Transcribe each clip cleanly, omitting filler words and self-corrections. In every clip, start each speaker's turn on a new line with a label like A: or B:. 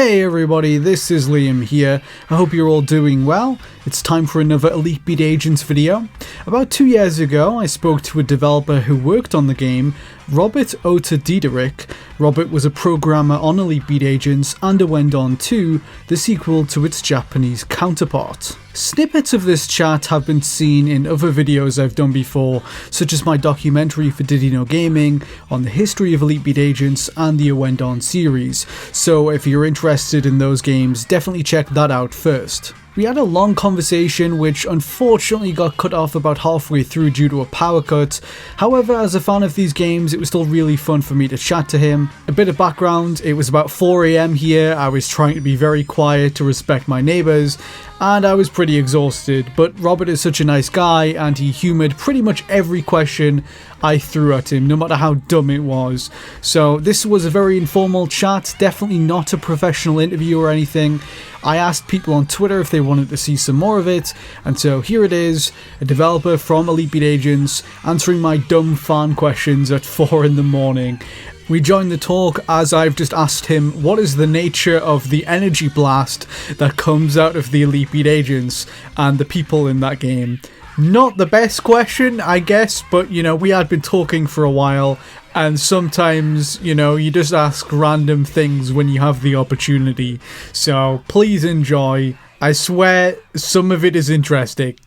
A: Hey everybody, this is Liam here. I hope you're all doing well. It's time for another Elite Beat Agents video. About 2 years ago, I spoke to a developer who worked on the game, Robert Ota Dieterich. Robert was a programmer on Elite Beat Agents and Ouendan 2, the sequel to its Japanese counterpart. Snippets of this chat have been seen in other videos I've done before, such as my documentary for Did You Know Gaming on the history of Elite Beat Agents and the Ouendan series, so if you're interested in those games, definitely check that out first. We had a long conversation which unfortunately got cut off about halfway through due to a power cut. However, as a fan of these games, it was still really fun for me to chat to him. A bit of background, it was about 4 AM here, I was trying to be very quiet to respect my neighbours, and I was pretty exhausted, but Robert is such a nice guy and he humoured pretty much every question I threw at him, no matter how dumb it was. So this was a very informal chat, definitely not a professional interview or anything. I asked people on Twitter if they wanted to see some more of it, and so here it is, a developer from Elite Beat Agents answering my dumb fan questions at 4 in the morning. We joined the talk as I've just asked him what is the nature of the energy blast that comes out of the Elite Beat Agents and the people in that game. Not the best question, I guess, but you know, we had been talking for a while, and sometimes, you know, you just ask random things when you have the opportunity. So please enjoy. I swear some of it is interesting.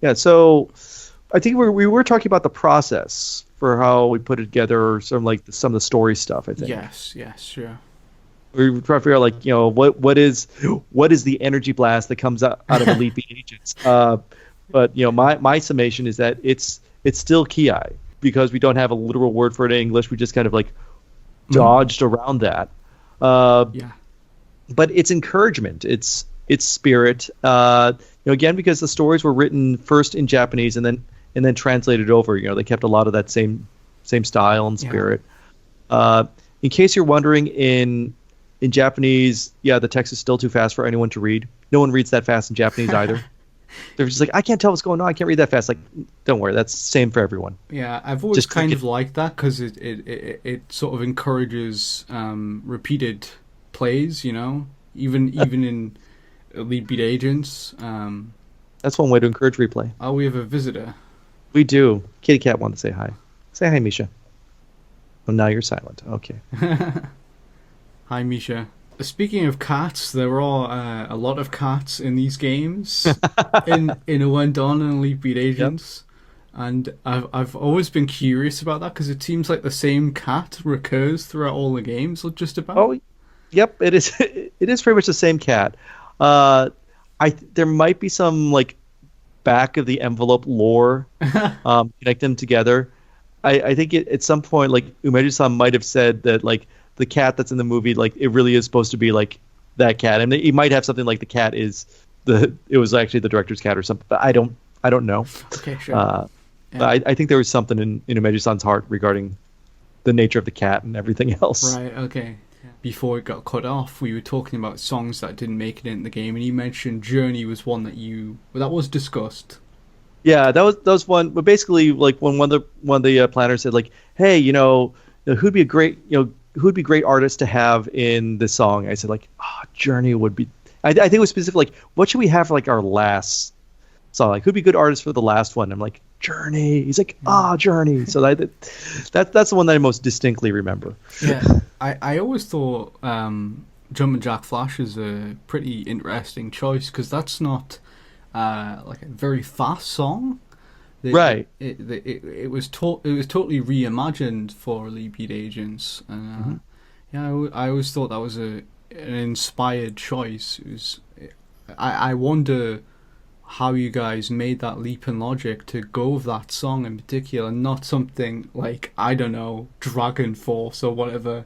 B: Yeah, so I think we were talking about the process for how we put it together, some of the story stuff, I think.
A: Yes, sure.
B: We were trying to figure out, like, you know, what is the energy blast that comes out of Elite Beat Agents. But you know, my summation is that it's still Ki, because we don't have a literal word for it in English. We just kind of like dodged around that.
A: Yeah.
B: But it's encouragement. It's spirit. You know, again, because the stories were written first in Japanese and then translated over. You know, they kept a lot of that same style and spirit. Yeah. In case you're wondering, in Japanese, yeah, the text is still too fast for anyone to read. No one reads that fast in Japanese either. They're just like, I can't tell what's going on. I can't read that fast. Like, don't worry, that's the same for everyone.
A: Yeah, I've always just kind of liked that because it sort of encourages repeated plays. You know, even in Elite Beat Agents.
B: That's one way to encourage replay.
A: Oh, we have a visitor.
B: We do. Kitty Cat wanted to say hi. Say hi, Misha. Oh, now you're silent. Okay.
A: Hi, Misha. Speaking of cats, there are a lot of cats in these games, in Ouendan and Elite Beat Agents, yep. And I've always been curious about that because it seems like the same cat recurs throughout all the games, or just about.
B: Oh, yep, it is. It is pretty much the same cat. There might be some like back of the envelope lore connect them together. I think at some point, like Umeji-san might have said that like the cat that's in the movie, like it really is supposed to be like that cat, and he might have something like the cat is it was actually the director's cat or something. But I don't know.
A: Okay, sure.
B: Yeah. But I think there was something in Umeji-san's heart regarding the nature of the cat and everything else.
A: Right. Okay. Before it got cut off, we were talking about songs that didn't make it in the game, and you mentioned "Journey" was one that was discussed.
B: Yeah, that was one. But basically, like when one of the planners said, like, "Hey, you know, who'd be great artists to have in this song?" I said, like, Journey would be. I think it was specific. Like, what should we have for like our last song? Like, who'd be good artists for the last one? I'm like, Journey. He's like, Journey. So that's the one that I most distinctly remember.
A: Yeah, I always thought Jumpin' Jack Flash is a pretty interesting choice because that's not like a very fast song.
B: Right.
A: It was totally reimagined for Elite Beat Agents. Yeah, I always thought that was an inspired choice. I wonder how you guys made that leap in logic to go with that song in particular, not something like, I don't know, Dragon Force or whatever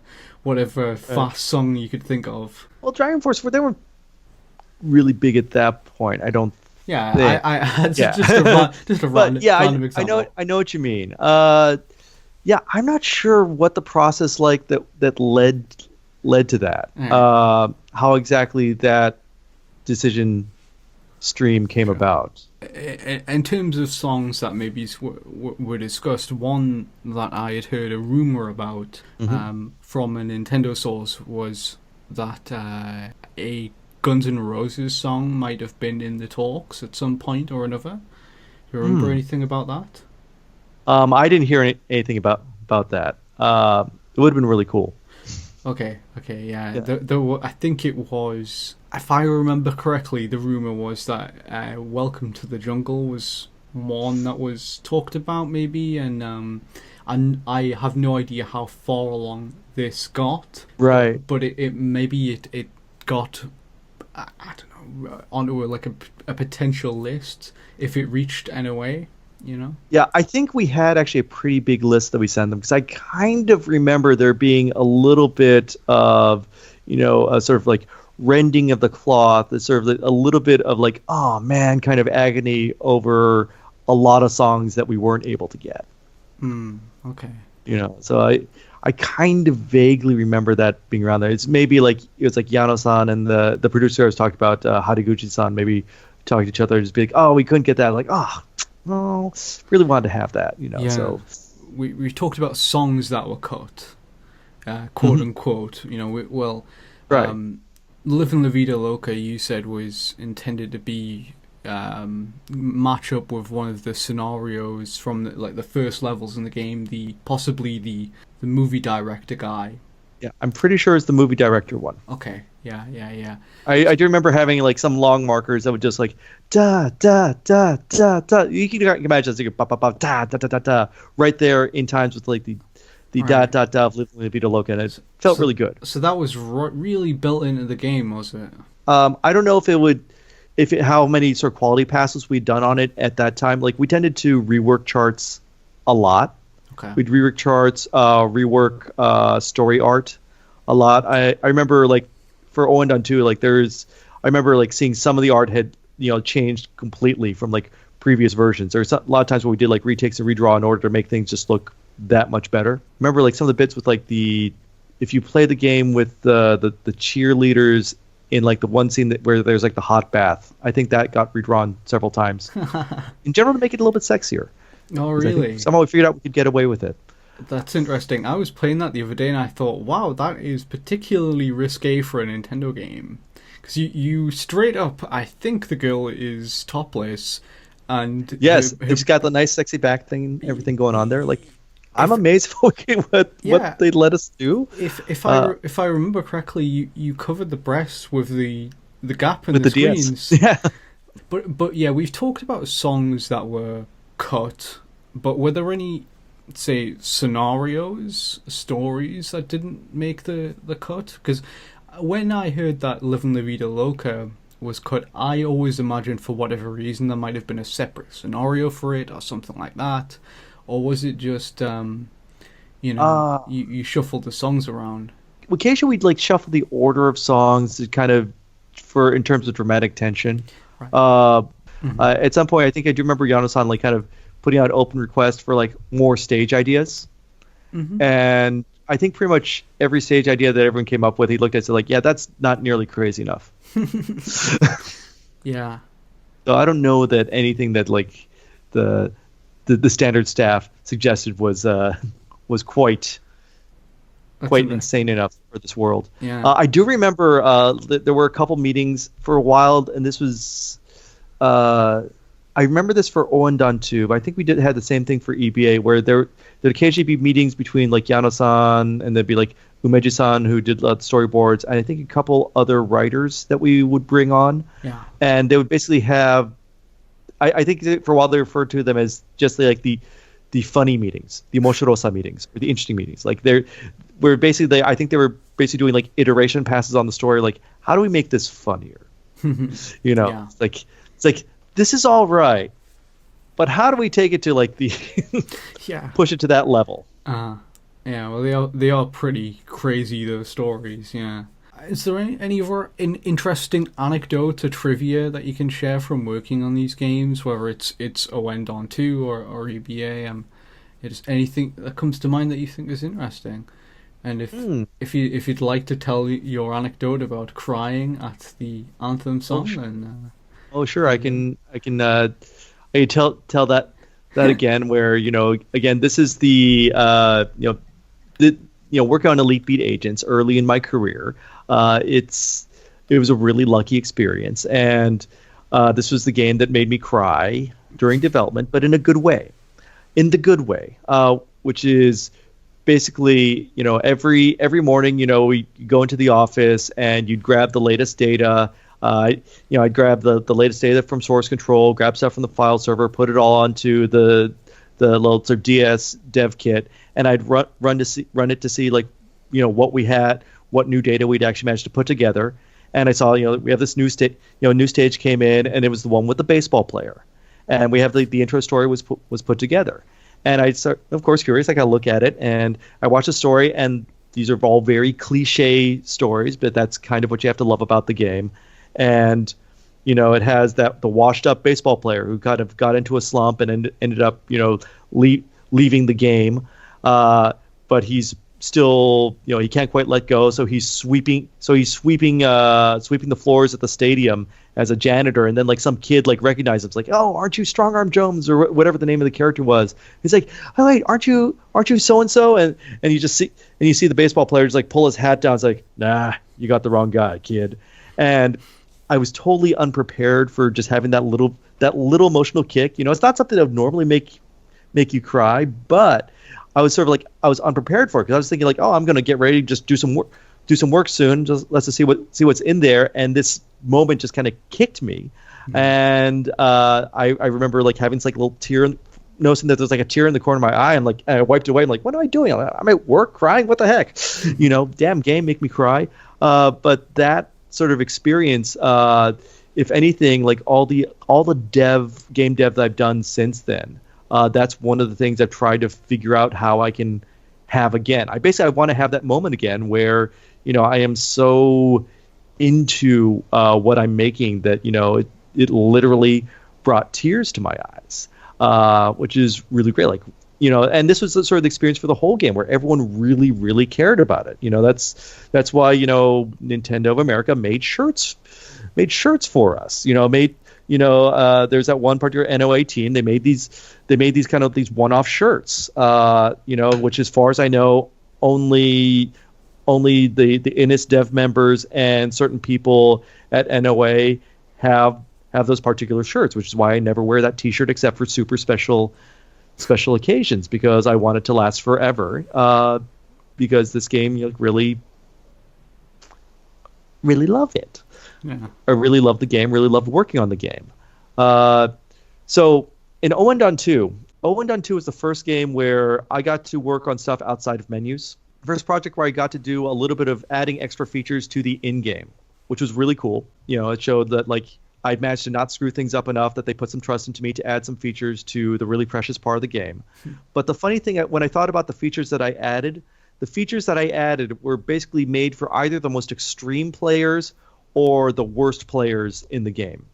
A: fast song you could think of.
B: Well, Dragon Force, they were really big at that point. I don't.
A: Yeah, I had just a random example.
B: I know what you mean. Yeah, I'm not sure what the process that led to that. Yeah. How exactly that decision stream came about.
A: In terms of songs that maybe were discussed, one that I had heard a rumor about from a Nintendo source was that a Guns N' Roses song might have been in the talks at some point or another. Do you remember anything about that?
B: I didn't hear anything about that. It would have been really cool.
A: Okay, yeah. I think it was, if I remember correctly, the rumor was that Welcome to the Jungle was one that was talked about, maybe, and I have no idea how far along this got.
B: Right.
A: But it maybe it got, I don't know, onto a potential list if it reached NOA.
B: Yeah, I think we had actually a pretty big list that we sent them, because I kind of remember there being a little bit of, a sort of like rending of the cloth, sort of a little bit of like, oh man, kind of agony over a lot of songs that we weren't able to get.
A: Okay.
B: So I kind of vaguely remember that being around there. It's maybe like, it was like Yano-san and the producer I was talking about, Haraguchi-san, maybe talking to each other, just be like, oh, we couldn't get that. Like, oh, really wanted to have that,
A: Yeah.
B: So
A: we talked about songs that were cut, quote unquote.
B: right.
A: "Living La Vida Loca," you said, was intended to be match up with one of the scenarios from the first levels in the game. Possibly the movie director guy.
B: Yeah, I'm pretty sure it's the movie director one.
A: Okay. Yeah.
B: I do remember having like some long markers that would just like da da da da da. You can imagine it's like ba ba ba da da da da da right there in times with like the
A: Right.
B: da da da of Living La Vida Loca, and it felt really good.
A: So that was really built into the game, was it?
B: I don't know how many sort of quality passes we'd done on it at that time. Like, we tended to rework charts a lot.
A: Okay.
B: We'd rework charts, rework story art a lot. I remember, like, for Ouendan 2, like, I remember like seeing some of the art had changed completely from like previous versions. There's a lot of times where we did like retakes and redraw in order to make things just look that much better. Remember, like, some of the bits with like if you play the game with the cheerleaders in like the one scene where there's like the hot bath, I think that got redrawn several times in general to make it a little bit sexier.
A: Oh, really?
B: Somehow we figured out we could get away with it.
A: That's interesting. I was playing that the other day and I thought, wow, that is particularly risque for a Nintendo game. Because you straight up, I think the girl is topless, and
B: yes, she's got the nice sexy back thing and everything going on there. Like, I'm amazed what they let us do.
A: If I remember correctly, you covered the breasts with the gap in the screens.
B: DS. Yeah.
A: But yeah, we've talked about songs that were cut, but were there any, say, scenarios, stories that didn't make the cut? Because when I heard that Living La Vida Loca was cut, I always imagined, for whatever reason, there might have been a separate scenario for it or something like that. Or was it just, you shuffled the songs around?
B: Occasionally we'd like shuffle the order of songs to kind of, in terms of dramatic tension. Right. At some point, I think I do remember Yano-san like kind of putting out open requests for like more stage ideas. Mm-hmm. And I think pretty much every stage idea that everyone came up with, he looked at it and said like, yeah, that's not nearly crazy enough.
A: Yeah.
B: So I don't know that anything that like the standard staff suggested was quite insane enough for this world.
A: Yeah.
B: I do remember that there were a couple meetings for a while, and this was I remember this for Ouendan 2, but I think we had the same thing for EBA, where there'd occasionally be meetings between like Yano-san and there'd be like Umeji-san, who did the storyboards, and I think a couple other writers that we would bring on.
A: Yeah. And
B: they would basically have, I think for a while they referred to them as just like the funny meetings, the Moshirosa meetings, or the interesting meetings. Like I think they were basically doing like iteration passes on the story, like, how do we make this funnier?
A: Yeah.
B: It's like this is all right, but how do we take it to like the push it to that level?
A: Yeah, well, they are pretty crazy, those stories. Yeah. Is there any other interesting anecdote or trivia that you can share from working on these games, whether it's Ouendan 2 or EBA? Is anything that comes to mind that you think is interesting? And if you'd like to tell your anecdote about crying at the anthem song, then
B: sure, I can tell that again. Where again, this is the working on Elite Beat Agents early in my career. It was a really lucky experience, and this was the game that made me cry during development, but in a good way. In the good way, which is basically, every morning, we go into the office and you'd grab the latest data. I'd grab the latest data from source control, grab stuff from the file server, put it all onto the little sort of DS dev kit, and I'd run it to see what we had, what new data we'd actually managed to put together. And I saw, we have this new stage came in, and it was the one with the baseball player, and we have the intro story was put together. And I start, of course, curious. I got to look at it, and I watch the story, and these are all very cliche stories, but that's kind of what you have to love about the game. And it has the washed up baseball player who kind of got into a slump and ended up leaving the game, but he's still he can't quite let go, so he's sweeping the floors at the stadium as a janitor, and then some kid recognizes him. It's like, oh, aren't you Strong Arm Jones or whatever the name of the character was? He's like, oh wait, aren't you so and so? And you see the baseball player just pull his hat down. It's like, nah, you got the wrong guy, kid. And I was totally unprepared for just having that little emotional kick. It's not something that would normally make you cry, but I was sort of I was unprepared for it, because I was thinking oh, I'm going to get ready to just do some work soon. Let's just see what's in there. And this moment just kind of kicked me. Mm-hmm. And I remember having a little tear, noticing that there's a tear in the corner of my eye, and I wiped it away. I'm like, what am I doing? I'm at work crying. What the heck? Damn game, make me cry. But that sort of experience, if anything, all the game dev that I've done since then, that's one of the things I've tried to figure out how I can have again. I want to have that moment again where I am so into what I'm making that it literally brought tears to my eyes, which is really great. And this was the sort of the experience for the whole game, where everyone really, really cared about it. That's why Nintendo of America made shirts for us. There's that one particular NOA team. They made these kind of these one-off shirts. Which, as far as I know, only the Innis dev members and certain people at NOA have those particular shirts, which is why I never wear that T-shirt except for super special occasions, because I want it to last forever. Because this game, really, really love it. Yeah. I really love the game. Really loved working on the game. So in Ouendan 2 is the first game where I got to work on stuff outside of menus. First project where I got to do a little bit of adding extra features to the in-game, which was really cool. It showed that I'd managed to not screw things up enough that they put some trust into me to add some features to the really precious part of the game. But the funny thing, when I thought about the features that I added, were basically made for either the most extreme players or the worst players in the game.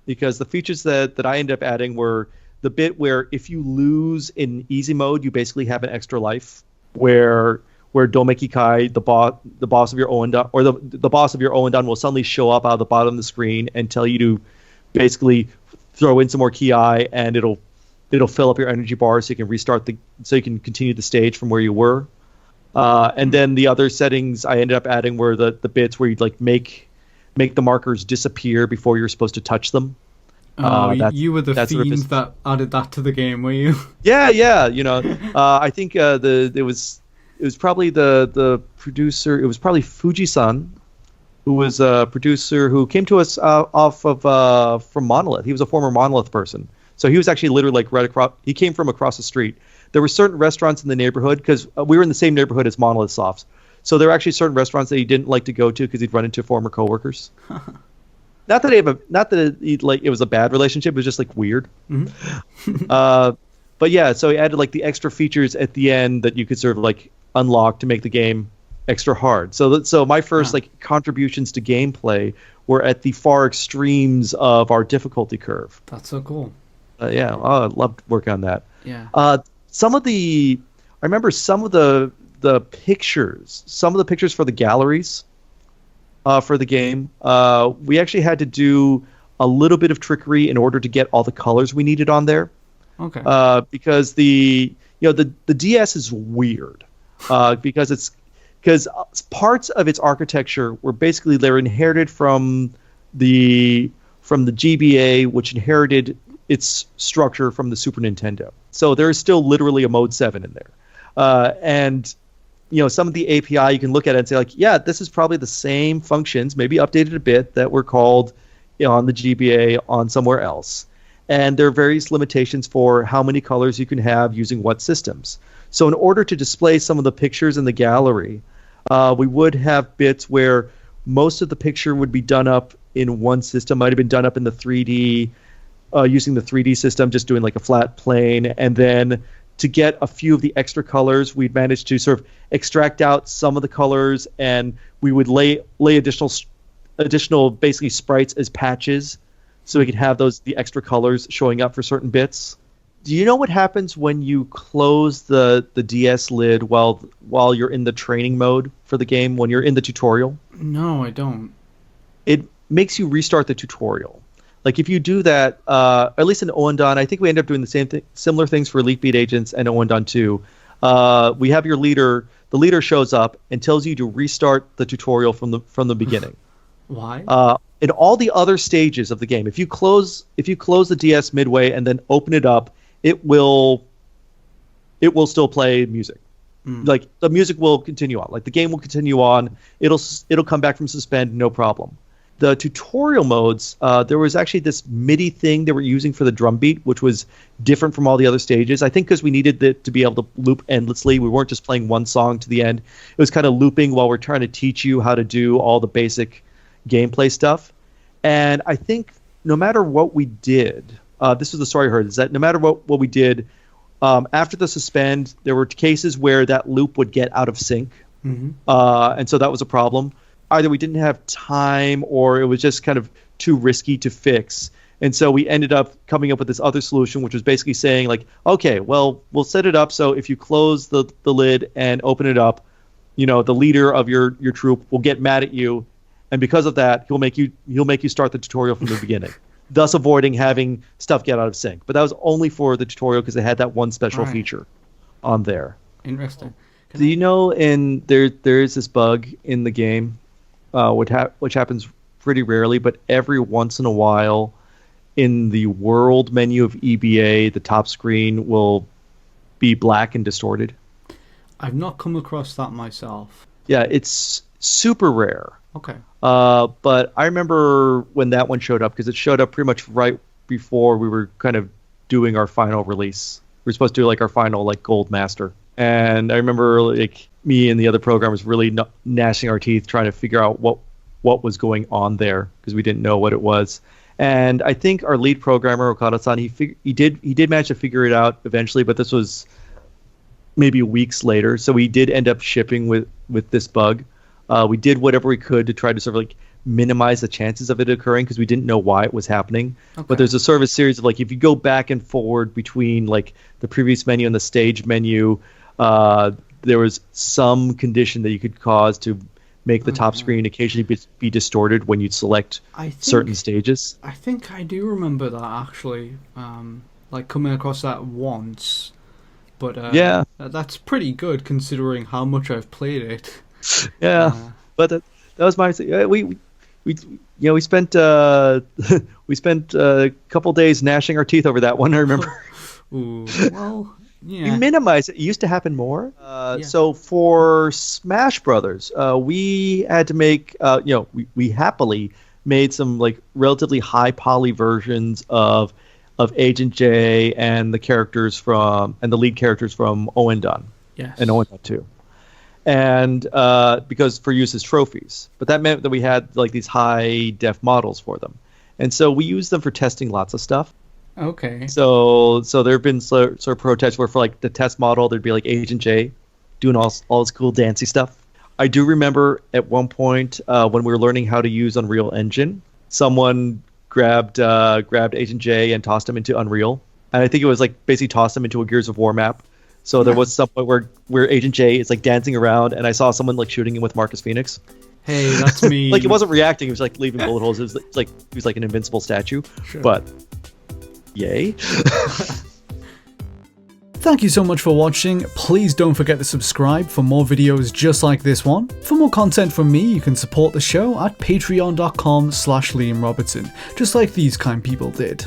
B: Because the features that I ended up adding were the bit where if you lose in easy mode, you basically have an extra life, where Domeki Kai, the boss of your Ouendan, or the boss of your Ouendan will suddenly show up out of the bottom of the screen and tell you to basically throw in some more ki, and it'll fill up your energy bar so you can so you can continue the stage from where you were. And then the other settings I ended up adding were the bits where you'd make the markers disappear before you're supposed to touch them.
A: You were the fiend that added that to the game, were you?
B: Yeah. I think it was probably the producer. It was probably Fuji-san, who was a producer who came to us from Monolith. He was a former Monolith person, so he was actually literally right across. He came from across the street. There were certain restaurants in the neighborhood, because we were in the same neighborhood as Monolith Softs. So there were actually certain restaurants that he didn't like to go to because he'd run into former coworkers. Not that it was a bad relationship. It was just weird. Mm-hmm. But yeah, so he added the extra features at the end that you could sort of unlock to make the game extra hard. So my first contributions to gameplay were at the far extremes of our difficulty curve.
A: That's so cool.
B: I loved working on that.
A: Yeah.
B: I remember some of the pictures for the galleries for the game. We actually had to do a little bit of trickery in order to get all the colors we needed on there.
A: Okay.
B: Because the DS is weird. because parts of its architecture were basically they're inherited from the GBA, which inherited its structure from the Super Nintendo. So there is still literally a Mode 7 in there, and some of the API you can look at it and say like, yeah, this is probably the same functions, maybe updated a bit, that were called on the GBA on somewhere else. And there are various limitations for how many colors you can have using what systems. So in order to display some of the pictures in the gallery, we would have bits where most of the picture would be done up in one system, might have been done up in the 3D, using the 3D system, just doing like a flat plane. And then to get a few of the extra colors, we'd managed to sort of extract out some of the colors, and we would lay additional basically sprites as patches, so we could have the extra colors showing up for certain bits. Do you know what happens when you close the DS lid while you're in the training mode for the game, when you're in the tutorial?
A: No, I don't.
B: It makes you restart the tutorial. Like if you do that, at least in Ouendan, I think we end up doing the same thing, similar things for Elite Beat Agents and Ouendan 2. We have your leader. The leader shows up and tells you to restart the tutorial from the beginning.
A: Why?
B: In all the other stages of the game, if you close the DS midway and then open it up, it will still play music. Like the music will continue on. Like the game will continue on. It'll come back from suspend, no problem. The tutorial modes, there was actually this MIDI thing they were using for the drum beat, which was different from all the other stages. I think because we needed it to be able to loop endlessly. We weren't just playing one song to the end. It was kind of looping while we're trying to teach you how to do all the basic gameplay stuff. And I think no matter what we did, this was the story I heard, is that no matter what we did, after the suspend, there were cases where that loop would get out of sync. And so that was a problem. Either we didn't have time or it was just kind of too risky to fix. And so we ended up coming up with this other solution, which was basically saying like, okay, well, we'll set it up so if you close the lid and open it up, the leader of your troop will get mad at you. And because of that, he'll make you start the tutorial from the beginning, thus avoiding having stuff get out of sync. But that was only for the tutorial because they had that one special feature on there.
A: Interesting.
B: Do you know there is this bug in the game, which happens pretty rarely, but every once in a while, in the world menu of EBA, the top screen will be black and distorted.
A: I've not come across that myself.
B: Yeah, it's super rare.
A: Okay.
B: But I remember when that one showed up, because it showed up pretty much right before we were kind of doing our final release. We were supposed to do like our final like gold master. And I remember like me and the other programmers really gnashing our teeth trying to figure out what was going on there, because we didn't know what it was. And I think our lead programmer, Okada-san, he did manage to figure it out eventually, but this was maybe weeks later. So we did end up shipping with this bug. We did whatever we could to try to sort of like minimize the chances of it occurring, because we didn't know why it was happening. Okay. But there's a sort of a series of like, if you go back and forward between like the previous menu and the stage menu, there was some condition that you could cause to make the top screen occasionally be distorted when you select certain stages.
A: I think I do remember that actually, like coming across that once. But yeah, that's pretty good considering how much I've played it.
B: Yeah, but that was my we spent we spent a couple days gnashing our teeth over that one. I remember.
A: Ooh, well, yeah.
B: We minimized it. It used to happen more. So for Smash Brothers, we had to make we happily made some like relatively high poly versions of Agent J and the lead characters from Ouendan.
A: Yes.
B: And Ouendan 2. And because for use as trophies. But that meant that we had like these high def models for them. And so we used them for testing lots of stuff.
A: Okay.
B: So there have been sort of prototypes where for like the test model there'd be like Agent J doing all this cool dancey stuff. I do remember at one point when we were learning how to use Unreal Engine, someone grabbed Agent J and tossed him into Unreal. And I think it was like basically tossed him into a Gears of War map. So there was some point where Agent J is like dancing around, and I saw someone like shooting him with Marcus Phoenix.
A: Hey, that's me.
B: Like he wasn't reacting; he was like leaving bullet holes. It was like he was like an invincible statue.
A: Sure.
B: But yay!
A: Thank you so much for watching. Please don't forget to subscribe for more videos just like this one. For more content from me, you can support the show at patreon.com/LiamRobertson, just like these kind people did.